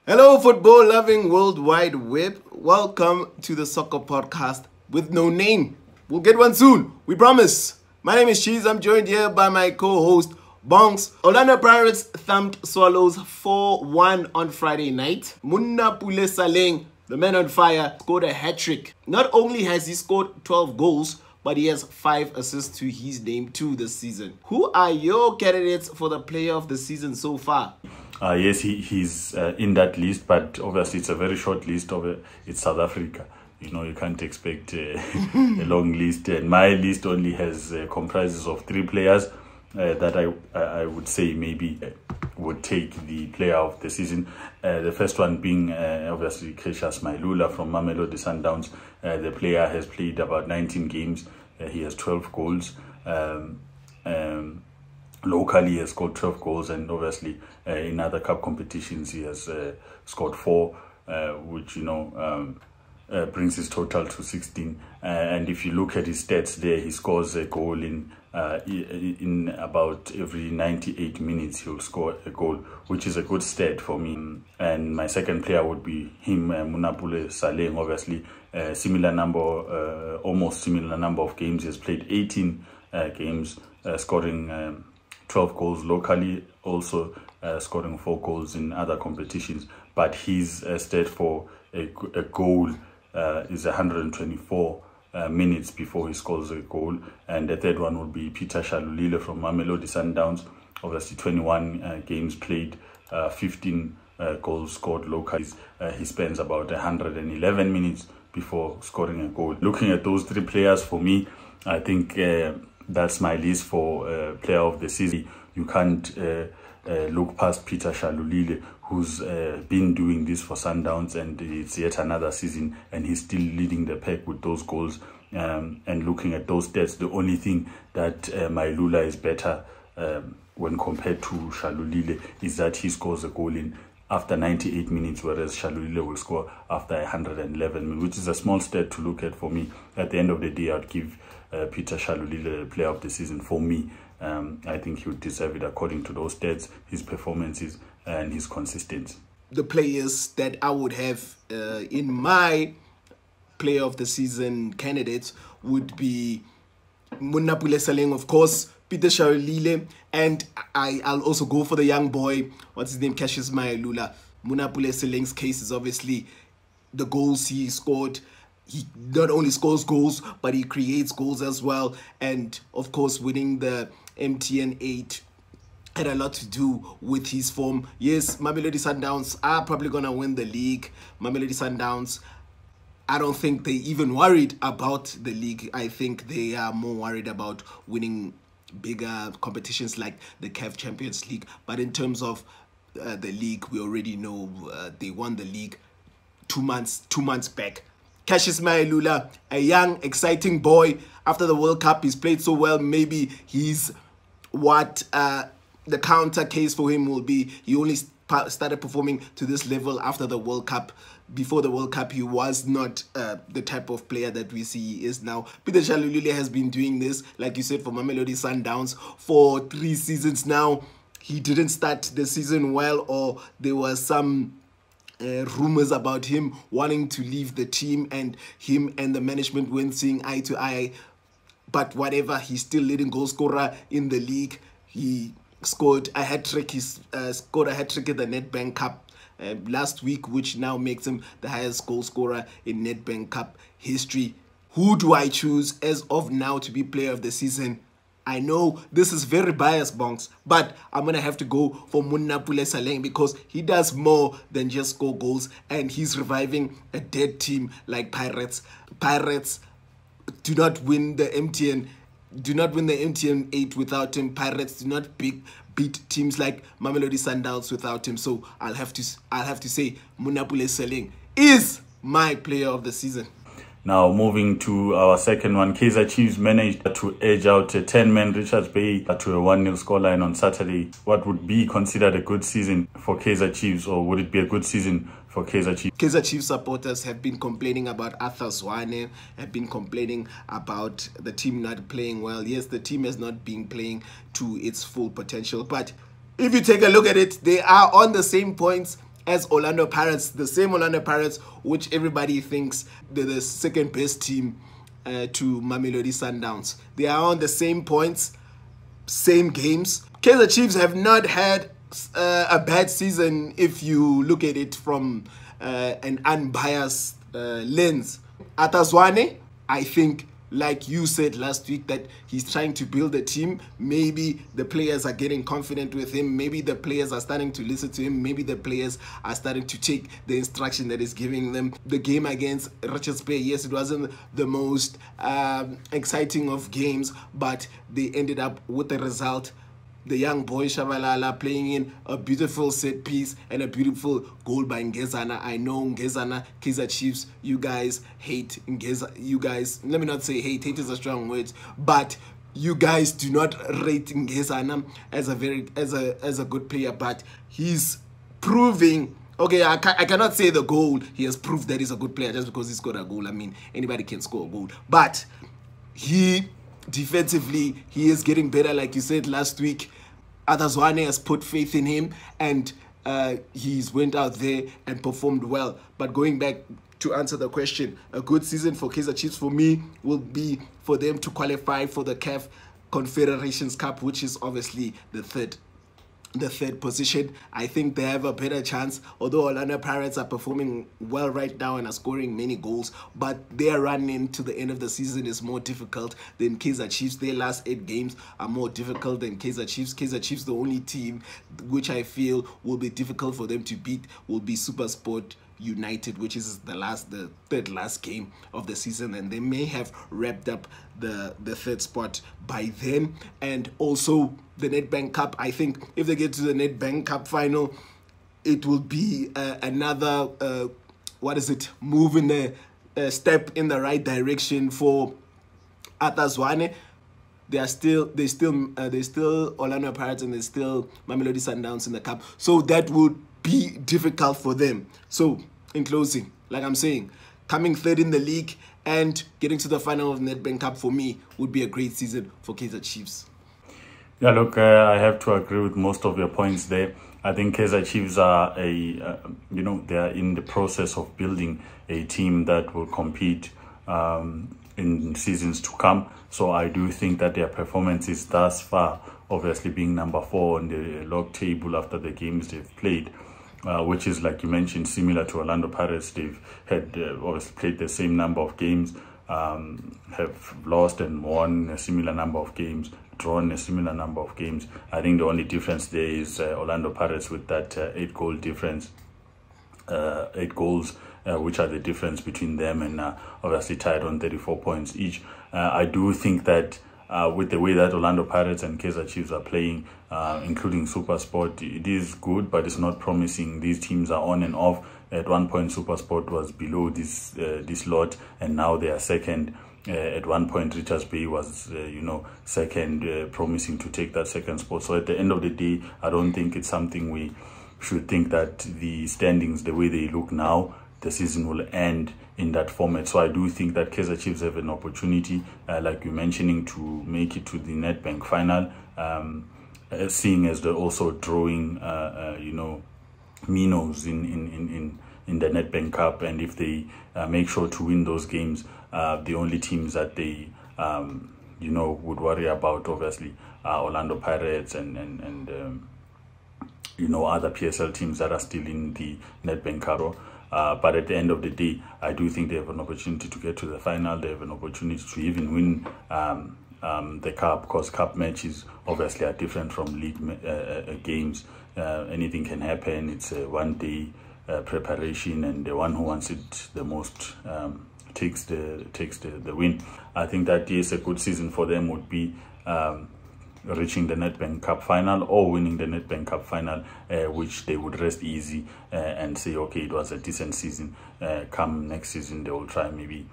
Hello, football loving World Wide Web. Welcome to the soccer podcast with no name. We'll get one soon, we promise. My name is Cheez. I'm joined here by my co-host DaBongz. Orlando Pirates thumped Swallows 4-1 on Friday night. Monnapule Saleng, the man on fire, scored a hat-trick. Not only has he scored 12 goals, but he has 5 assists to his name too this season. Who are your candidates for the player of the season so far? Yes, he's in that list, but obviously it's a very short list. It's South Africa. You know, you can't expect a long list. And my list only has comprises of 3 players that I would say maybe would take the player of the season. The first one being obviously Mailula from Mamelodi Sundowns. The player has played about 19 games. He has 12 goals. Locally, he has scored 12 goals, and obviously in other cup competitions he has scored 4, which brings his total to 16. And if you look at his stats there, he scores a goal in about every 98 minutes. He'll score a goal, which is a good stat for me. And my second player would be him, Monnapule Saleng. Obviously, almost similar number of games. He has played 18 games, scoring 12 goals locally, also scoring 4 goals in other competitions. But his stat for a goal is 124 minutes before he scores a goal. And the third one would be Shalulile from Mamelodi Sundowns. Obviously 21 games played, 15 goals scored locally. He spends about 111 minutes before scoring a goal. Looking at those 3 players, for me, I think that's my list for player of the season. You can't look past Shalulile, who's been doing this for Sundowns, and it's yet another season, and he's still leading the pack with those goals. And looking at those stats, the only thing that Mailula is better when compared to Shalulile is that he scores a goal in after 98 minutes, whereas Shalulile will score after 111 minutes, which is a small stat to look at for me. At the end of the day, I'd give Shalulile player of the season for me. I think he would deserve it according to those stats, his performances, and his consistency. The players that I would have in my player of the season candidates would be Monnapule Saleng, of course, Shalulile, and I'll also go for the young boy, what's his name, Mailula. Monnapule Saleng's case is obviously the goals he scored. He not only scores goals, but he creates goals as well. And of course, winning the MTN 8 had a lot to do with his form. Yes, Mamelodi Sundowns are probably going to win the league. Mamelodi Sundowns, I don't think they even worried about the league. I think they are more worried about winning bigger competitions like the CAF Champions League. But in terms of the league, we already know they won the league 2 months back. Mailula, a young, exciting boy. After the World Cup, he's played so well. Maybe he's what the counter case for him will be. He only started performing to this level after the World Cup. Before the World Cup, he was not the type of player that we see he is now. Shalulile has been doing this, like you said, for Mamelodi Sundowns for 3 seasons now. He didn't start the season well, or there was some rumors about him wanting to leave the team, and him and the management weren't seeing eye to eye. But whatever, he's still leading goal scorer in the league. He scored a hat-trick. He scored a hat-trick in the Nedbank Cup last week, which now makes him the highest goal scorer in Nedbank Cup history. Who do I choose as of now to be player of the season? I know this is very biased, Bonks, but I'm going to have to go for Monnapule Saleng because he does more than just score goals, and he's reviving a dead team like Pirates. Pirates do not win the MTN 8 without him. Pirates do not beat teams like Mamelodi Sundowns without him. So I'll have to say Monnapule Saleng is my player of the season. Now, moving to our second one, Kaizer Chiefs managed to edge out a 10-man Richards Bay to a 1-0 scoreline on Saturday. What would be considered a good season for Kaizer Chiefs, or would it be a good season for Kaizer Chiefs? Kaizer Chiefs supporters have been complaining about Arthur Zwane, have been complaining about the team not playing well. Yes, the team has not been playing to its full potential, but if you take a look at it, they are on the same points as Orlando Pirates, the same Orlando Pirates, which everybody thinks they're the second best team to Mamelodi Sundowns. They are on the same points, same games. Kaizer Chiefs have not had a bad season if you look at it from an unbiased lens. Atazwane, I think, like you said last week, that he's trying to build a team. Maybe the players are getting confident with him. Maybe the players are starting to listen to him. Maybe the players are starting to take the instruction that he's giving them. The game against Richards Bay, yes, it wasn't the most exciting of games, but they ended up with the result. The young boy Shalulile playing in a beautiful set piece and a beautiful goal by Ngezana. I know Ngezana, Kaizer Chiefs, you guys hate Ngezana. You guys, let me not say hate. Hate is a strong word, but you guys do not rate Ngezana as a good player. But he's proving. Okay, I cannot say the goal. He has proved that he's a good player just because he scored a goal. I mean, anybody can score a goal, but defensively, he is getting better, like you said last week. Atazwane has put faith in him, and he's went out there and performed well. But going back to answer the question, a good season for Kaizer Chiefs for me will be for them to qualify for the CAF Confederations Cup, which is obviously the third position. I think they have a better chance, although Orlando Pirates are performing well right now and are scoring many goals, but their run into the end of the season is more difficult than Kaizer Chiefs. Their last 8 games are more difficult than Kaizer Chiefs. Kaizer Chiefs, the only team which I feel will be difficult for them to beat will be SuperSport United, which is the third last game of the season, and they may have wrapped up the third spot by then. And also the Nedbank Cup, I think if they get to the Nedbank Cup final, it will be another move in the step in the right direction for Atazwane. There's still Orlando Pirates and there's still Mamelodi Sundowns in the cup, so that would be difficult for them. So in closing, like I'm saying, coming third in the league and getting to the final of the Nedbank Cup for me would be a great season for Kaizer Chiefs. Yeah, look, I have to agree with most of your points there. I think Kaizer Chiefs are they are in the process of building a team that will compete in seasons to come. So I do think that their performances thus far, obviously being number 4 on the log table after the games they've played, which is, like you mentioned, similar to Orlando Pirates. They've had obviously played the same number of games, have lost and won a similar number of games, drawn a similar number of games. I think the only difference there is Orlando Pirates with that 8-goal difference, 8 goals, which are the difference between them, and obviously tied on 34 points each. I do think that with the way that Orlando Pirates and Kaizer Chiefs are playing, including SuperSport, it is good, but it's not promising. These teams are on and off. At one point, SuperSport was below this lot, and now they are second. At one point, Richards Bay was, second, promising to take that second spot. So at the end of the day, I don't think it's something we should think that the standings, the way they look now, the season will end in that format. So I do think that Kaizer Chiefs have an opportunity, like you're mentioning, to make it to the Nedbank final, seeing as they're also drawing, minnows in the Nedbank Cup. And if they make sure to win those games, the only teams that they, would worry about, obviously, Orlando Pirates and other PSL teams that are still in the Nedbank Cup. But at the end of the day, I do think they have an opportunity to get to the final. They have an opportunity to even win the cup, because cup matches obviously are different from league games. Anything can happen. It's a one-day preparation, and the one who wants it the most takes the win. I think that is a good season for them would be reaching the Nedbank Cup final or winning the Nedbank Cup final, which they would rest easy and say, okay, it was a decent season. Come next season, they will try maybe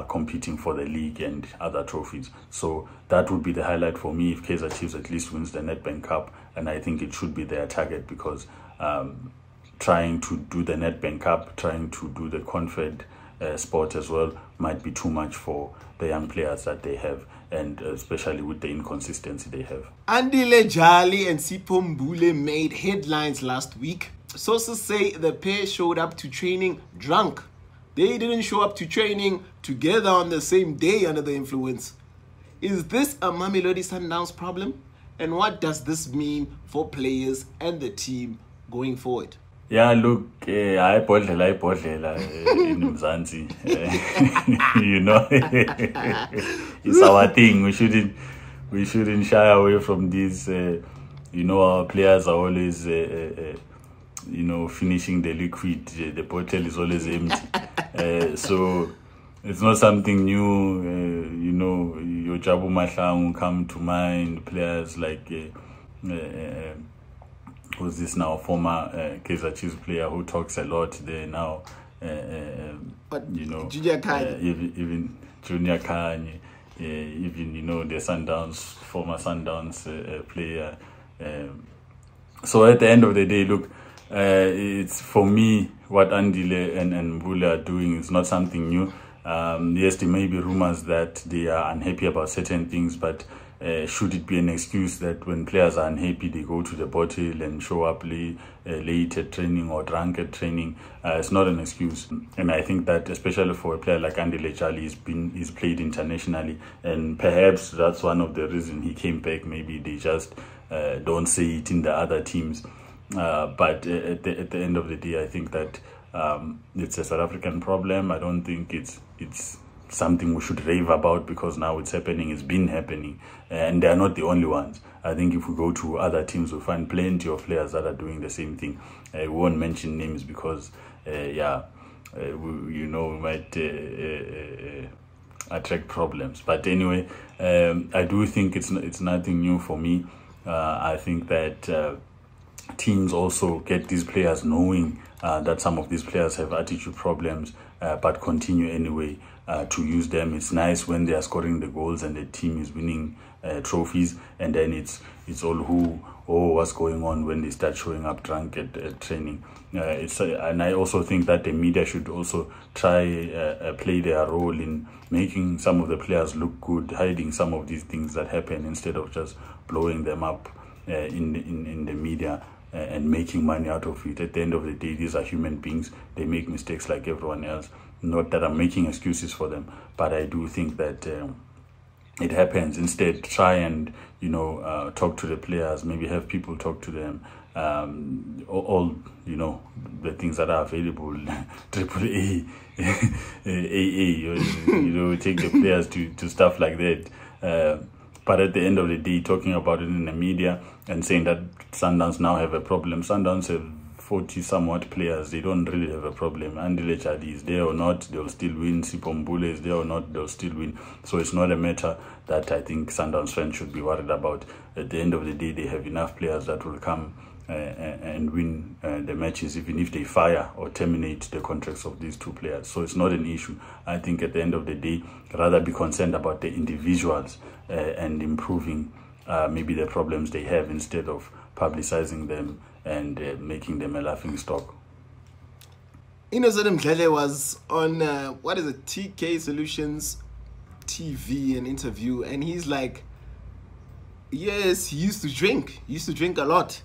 competing for the league and other trophies. So that would be the highlight for me if Kaizer Chiefs at least wins the Nedbank Cup, and I think it should be their target, because trying to do the Nedbank Cup, trying to do the Confed sport as well might be too much for the young players that they have, and especially with the inconsistency they have. Andile, Jali and Sipho Mbule made headlines last week. Sources say the pair showed up to training drunk. They didn't show up to training together on the same day under the influence. Is this a Mamelodi Sundowns problem? And what does this mean for players and the team going forward? Yeah, look, I bodlela in Mzansi. You know, it's our thing. We shouldn't shy away from this. You know, our players are always, you know, finishing the liquid. The bottle is always empty. So it's not something new. You know, your Jabu Mahlang come to mind. Players like. Who's this now? Former Kaizer Chiefs player who talks a lot there now. You know, Junior Kanye. Even Junior Kanye, even, you know, the Sundowns, former Sundowns player. So at the end of the day, look, it's for me what Andile and Mbule are doing is not something new. Yes, there may be rumors that they are unhappy about certain things, but should it be an excuse that when players are unhappy, they go to the bottle and show up late at training or drunk at training? It's not an excuse. And I think that especially for a player like Andile Jali, he's played internationally, and perhaps that's one of the reasons he came back. Maybe they just don't say it in the other teams. But at the end of the day, I think that it's a South African problem. I don't think it's something we should rave about because now it's happening. It's been happening, and they're not the only ones. I think if we go to other teams, we'll find plenty of players that are doing the same thing. We won't mention names because, we might attract problems. But anyway, I do think it's nothing new for me. I think that teams also get these players knowing that some of these players have attitude problems, but continue anyway to use them. It's nice when they are scoring the goals and the team is winning trophies, and then it's all what's going on when they start showing up drunk at training. And I also think that the media should also try play their role in making some of the players look good, hiding some of these things that happen instead of just blowing them up in the media and making money out of it. At the end of the day, these are human beings. They make mistakes like everyone else. Not that I'm making excuses for them, but I do think that it happens. Instead, try and, talk to the players, maybe have people talk to them. All the things that are available, AAA, AA, take the players to stuff like that. But at the end of the day, talking about it in the media and saying that Sundowns now have a problem. Sundowns have 40 somewhat players. They don't really have a problem. Andile Jali is there or not, they'll still win. Sipho Mbule is there or not, they'll still win. So it's not a matter that I think Sundowns fans should be worried about. At the end of the day, they have enough players that will come and win the matches, even if they fire or terminate the contracts of these two players. So it's not an issue. I think at the end of the day, rather be concerned about the individuals and improving maybe the problems they have instead of publicizing them and making them a laughing stock. Mbule was on TK Solutions TV, an interview, and he's like, yes, he used to drink a lot,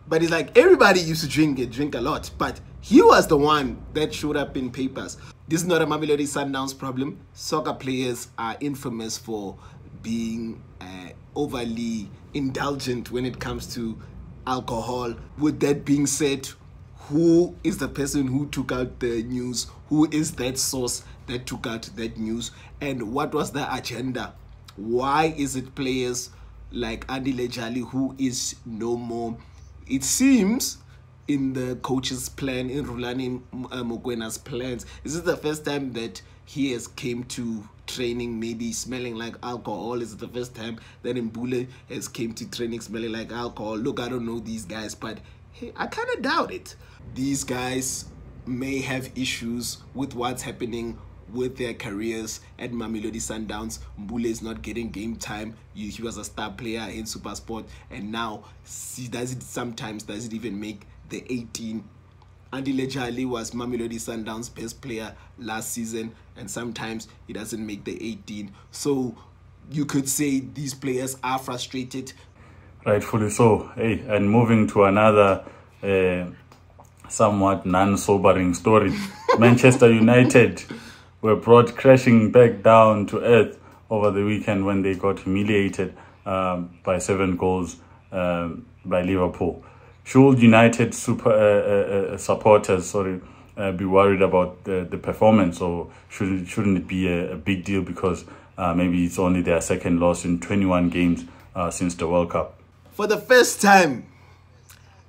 but he's like, everybody used to drink a lot, but he was the one that showed up in papers. This is not a Mamelodi Sundowns problem. Soccer players are infamous for being overly indulgent when it comes to alcohol. With that being said, who is the person who took out the news? Who is that source that took out that news? And what was the agenda? Why is it players like Andile Jali who is no more? It seems in the coach's plan, in Rulani Mogwena's plans, is it the first time that he has came to training maybe smelling like alcohol? Is it the first time that Mbule has came to training smelling like alcohol? Look, I don't know these guys, but hey, I kind of doubt it. These guys may have issues with what's happening with their careers at Mamelodi Sundowns. Mbule is not getting game time. He was a star player in SuperSport, and now he does it sometimes, doesn't even make the 18 Andile Jali was Mamelodi Sundowns' best player last season, and sometimes he doesn't make the 18. So you could say these players are frustrated. Rightfully so. Hey, and moving to another somewhat non-sobering story. Manchester United were brought crashing back down to earth over the weekend when they got humiliated by 7 goals by Liverpool. Should United supporters be worried about the performance, or shouldn't it be a big deal because maybe it's only their second loss in 21 games since the World Cup? For the first time,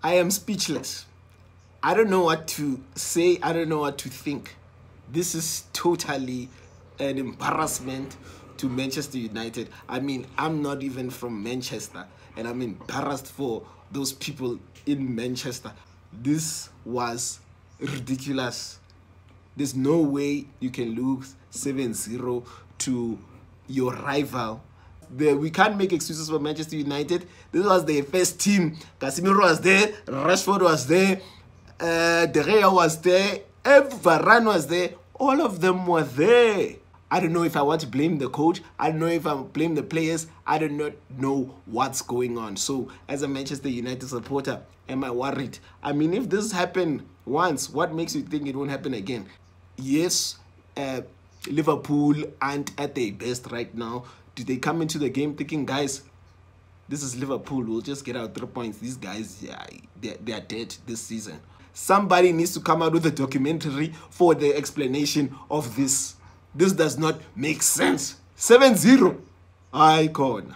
I am speechless. I don't know what to say. I don't know what to think. This is totally an embarrassment to Manchester United. I mean, I'm not even from Manchester, and I'm embarrassed for those people in Manchester. This was ridiculous. There's no way you can lose 7-0 to your rival. We can't make excuses for Manchester United. This was their first team. Casemiro was there, Rashford was there, De Gea was there, Varane was there. All of them were there. I don't know if I want to blame the coach. I don't know if I blame the players. I do not know what's going on. So as a Manchester United supporter, am I worried? I mean, if this happened once, what makes you think it won't happen again? Yes, Liverpool aren't at their best right now. Did they come into the game thinking, guys, this is Liverpool, we'll just get our 3 points? These guys, yeah, they are dead this season. Somebody needs to come out with a documentary for the explanation of this. This does not make sense. 7-0. Icon.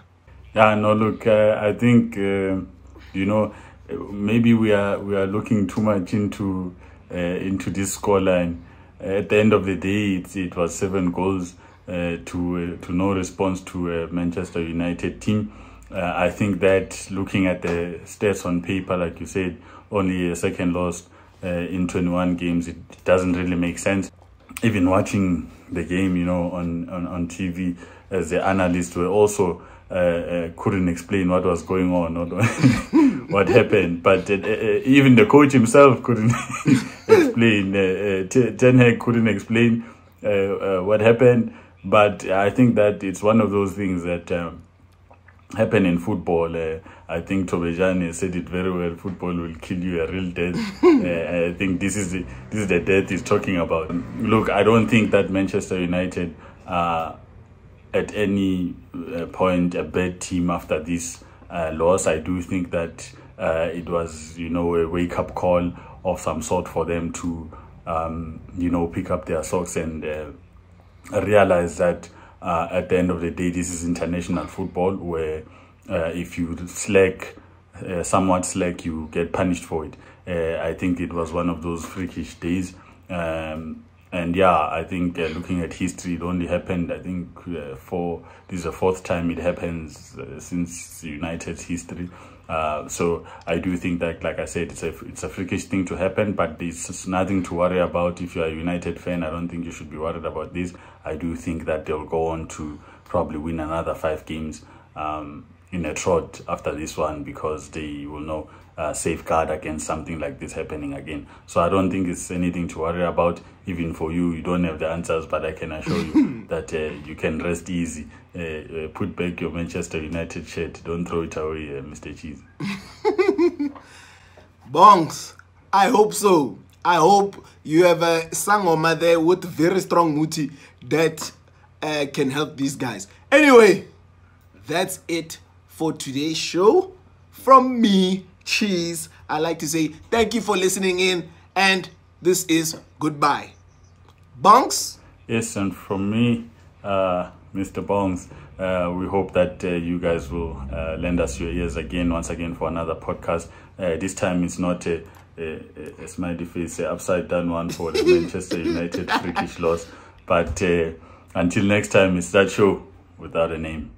Yeah, no, look, I think, maybe we are looking too much into this scoreline. At the end of the day, it was 7 goals to no response to a Manchester United team. I think that looking at the stats on paper, like you said, only a second loss in 21 games, it doesn't really make sense. Even watching the game, on TV, as the analysts were also couldn't explain what was going on or what happened. But even the coach himself couldn't explain. Ten Hag couldn't explain what happened. But I think that it's one of those things that happen in football. I think Tobejane said it very well. Football will kill you a real death. I think this is the death he's talking about. Look, I don't think that Manchester United are at any point a bad team after this loss. I do think that it was, a wake-up call of some sort for them to, pick up their socks and realize that at the end of the day, this is international football where if you somewhat slack, you get punished for it. I think it was one of those freakish days. And yeah, I think looking at history, it only happened, I think, this is the 4th time it happens since United's history. So I do think that, like I said, it's a freakish thing to happen, but there's nothing to worry about. If you're a United fan, I don't think you should be worried about this. I do think that they'll go on to probably win another 5 games in a trot after this one, because they will know safeguard against something like this happening again. So I don't think it's anything to worry about. Even for you don't have the answers, but I can assure you that you can rest easy. Put back your Manchester United shirt. Don't throw it away, Mr. Cheez. Bongs, I hope so. I hope you have a sangoma there with very strong muti that can help these guys. Anyway, that's it for today's show. From me, Cheez, I like to say thank you for listening in, and this is goodbye. Bongs? Yes, and from me, Mr. Bongs, we hope that you guys will lend us your ears once again for another podcast. This time it's not a smiley face, upside down one for the Manchester United freakish loss. But until next time, it's that show without a name.